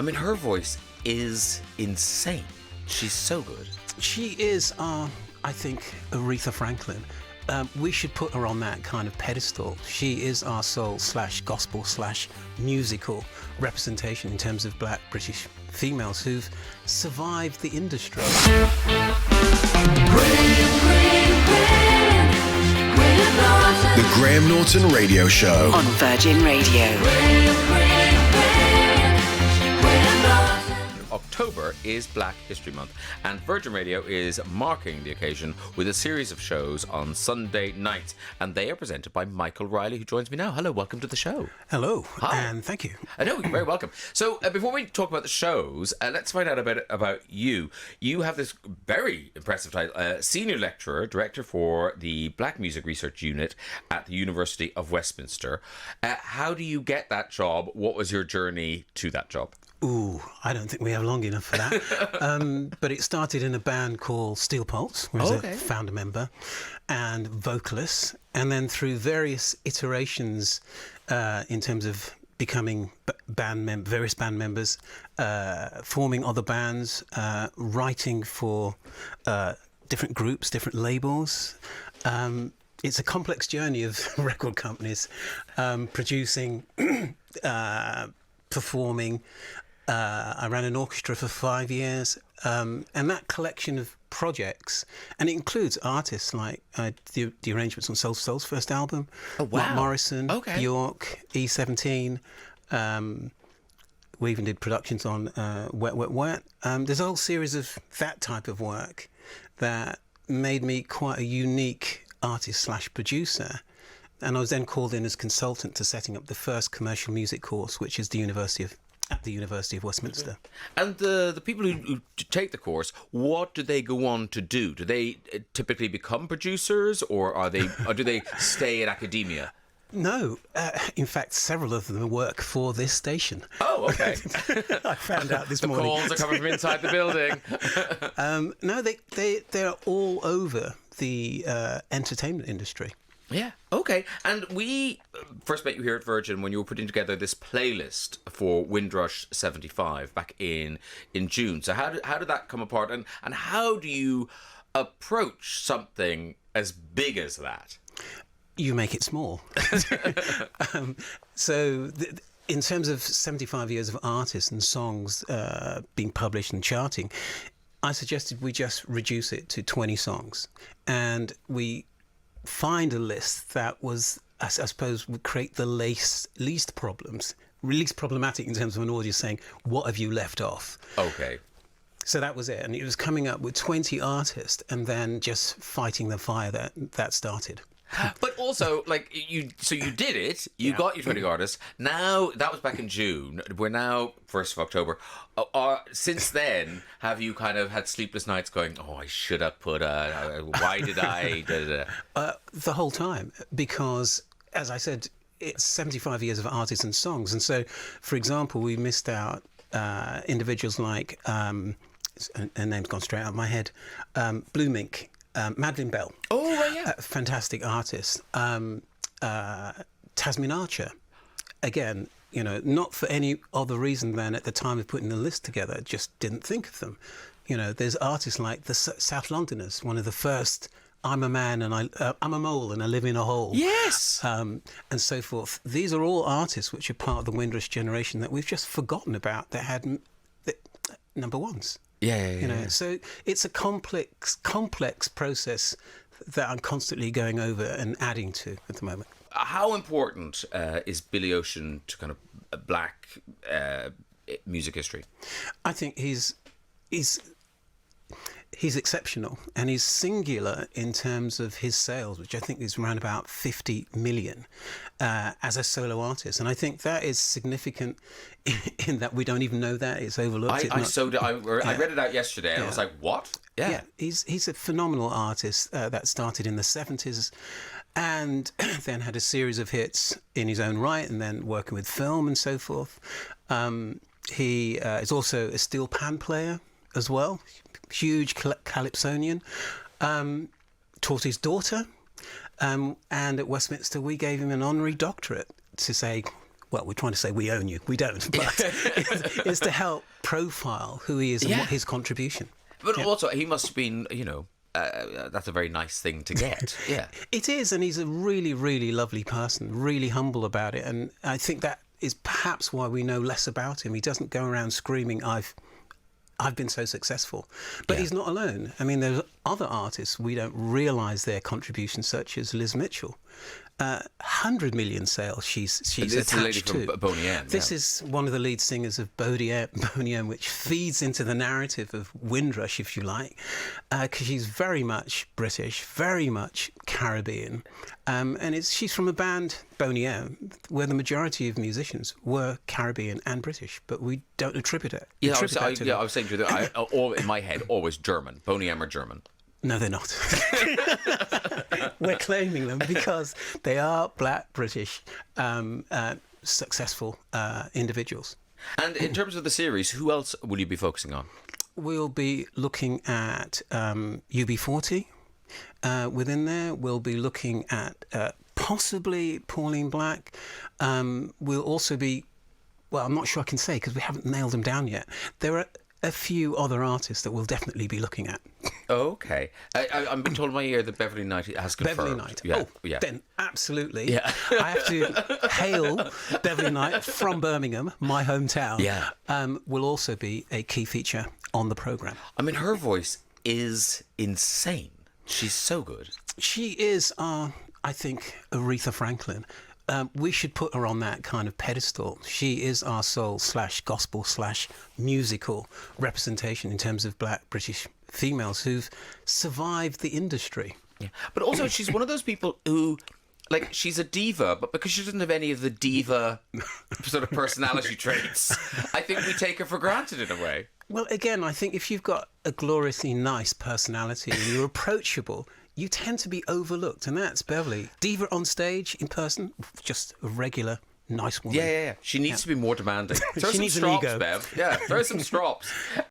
I mean, her voice is insane. She's so good. She is, I think, Aretha Franklin. We should put her on that kind of pedestal. She is our soul/gospel/musical representation in terms of black British females who've survived the industry. The Graham Norton Radio Show on Virgin Radio. October is Black History Month, and Virgin Radio is marking the occasion with a series of shows on Sunday nights, and they are presented by Mykaell Riley, who joins me now. Hello, welcome to the show. Hello, Hi. and thank you. I know, you're very welcome. So before we talk about the shows, let's find out a bit about you. You have this very impressive title, Senior Lecturer, Director for the Black Music Research Unit at the University of Westminster. How do you get that job? What was your journey to that job? Ooh, I don't think we have long enough for that. But it started in a band called Steel Pulse, where I was a founder member and vocalist. And then through various iterations in terms of becoming various band members, forming other bands, writing for different groups, different labels. It's a complex journey of record companies, producing, performing. I ran an orchestra for 5 years, and that collection of projects, and it includes artists like the arrangements on Soul to Soul's first album, Mark Morrison, Bjork, E17. We even did productions on Wet, Wet, Wet. There's a whole series of that type of work that made me quite a unique artist/producer. And I was then called in as consultant to setting up the first commercial music course, which is at the University of Westminster. And the people who take the course, what do they go on to do? Do they typically become producers, or do they stay in academia? No, in fact, several of them work for this station. Oh, okay. I found out this morning. The calls are coming from inside the building. No, they're all over the entertainment industry. Yeah, okay. And we first met you here at Virgin when you were putting together this playlist for Windrush 75 back in June. So how did that come apart, and how do you approach something as big as that? You make it small. In terms of 75 years of artists and songs being published and charting, I suggested we just reduce it to 20 songs. And we find a list that was, I suppose, would create the least problematic in terms of an audience saying, what have you left off? Okay. So that was it. And it was coming up with 20 artists and then just fighting the fire that started. But also, you did it. You got your 20 artists. Now, that was back in June. We're now 1st of October. Since then, have you kind of had sleepless nights going, I should have put why did I? The whole time. Because, as I said, it's 75 years of artists and songs. And so, for example, we missed out individuals like, her name's gone straight out of my head, Blue Mink. Madeleine Bell. Oh, right, yeah. Fantastic artist. Tasmin Archer. Again, not for any other reason than at the time of putting the list together, just didn't think of them. There's artists like the South Londoners, one of the first, I'm a man and I'm a mole and I live in a hole. Yes. And so forth. These are all artists which are part of the Windrush generation that we've just forgotten about that had number ones. Yeah. So it's a complex process that I'm constantly going over and adding to at the moment. How important is Billy Ocean to kind of black music history? I think he's exceptional, and he's singular in terms of his sales, which I think is around about 50 million as a solo artist. And I think that is significant in that we don't even know that. It's overlooked. I read it out yesterday and I was like, what? Yeah, he's a phenomenal artist that started in the 70s and then had a series of hits in his own right and then working with film and so forth. He is also a steel pan player as well. Huge calypsonian, taught his daughter, and at Westminster we gave him an honorary doctorate to say well, we're trying to say we own you. We don't, but is to help profile who he is and what his contribution. But also, he must have been, that's a very nice thing to get. Yeah. It is, and he's a really, really lovely person, really humble about it. And I think that is perhaps why we know less about him. He doesn't go around screaming, I've been so successful. But he's not alone. I mean, there's other artists we don't realise their contributions, such as Liz Mitchell. 100 million sales she's attached the lady to. From Boney M. This is one of the lead singers of Boney M, which feeds into the narrative of Windrush, if you like, because she's very much British, very much Caribbean, and she's from a band, Boney M, where the majority of musicians were Caribbean and British, but we don't attribute it. Yeah, I was saying to you that all in my head, always German. Boney M are German. No, they're not. We're claiming them because they are black British successful individuals. And in terms of the series, who else will you be focusing on? We'll be looking at UB40 within there. We'll be looking at possibly Pauline Black. We'll also be, well, I'm not sure I can say because we haven't nailed them down yet. There are a few other artists that we'll definitely be looking at. Okay. I'm being told in my ear that Beverley Knight has confirmed. Beverley Knight. Yeah. Oh, yeah. Then absolutely. Yeah. I have to hail Beverley Knight from Birmingham, my hometown. Yeah. Will also be a key feature on the programme. I mean, her voice is insane. She's so good. She is, I think, Aretha Franklin. We should put her on that kind of pedestal. She is our soul/gospel/musical representation in terms of black British females who've survived the industry. Yeah. But also, she's one of those people who, like, she's a diva, but because she doesn't have any of the diva sort of personality traits, I think we take her for granted in a way. Well, again, I think if you've got a gloriously nice personality and you're approachable, you tend to be overlooked, and that's Beverley. Diva on stage, in person, just a regular, nice woman. Yeah. She needs to be more demanding. Throw She some needs an strops, ego. Bev. Yeah, throw some strops.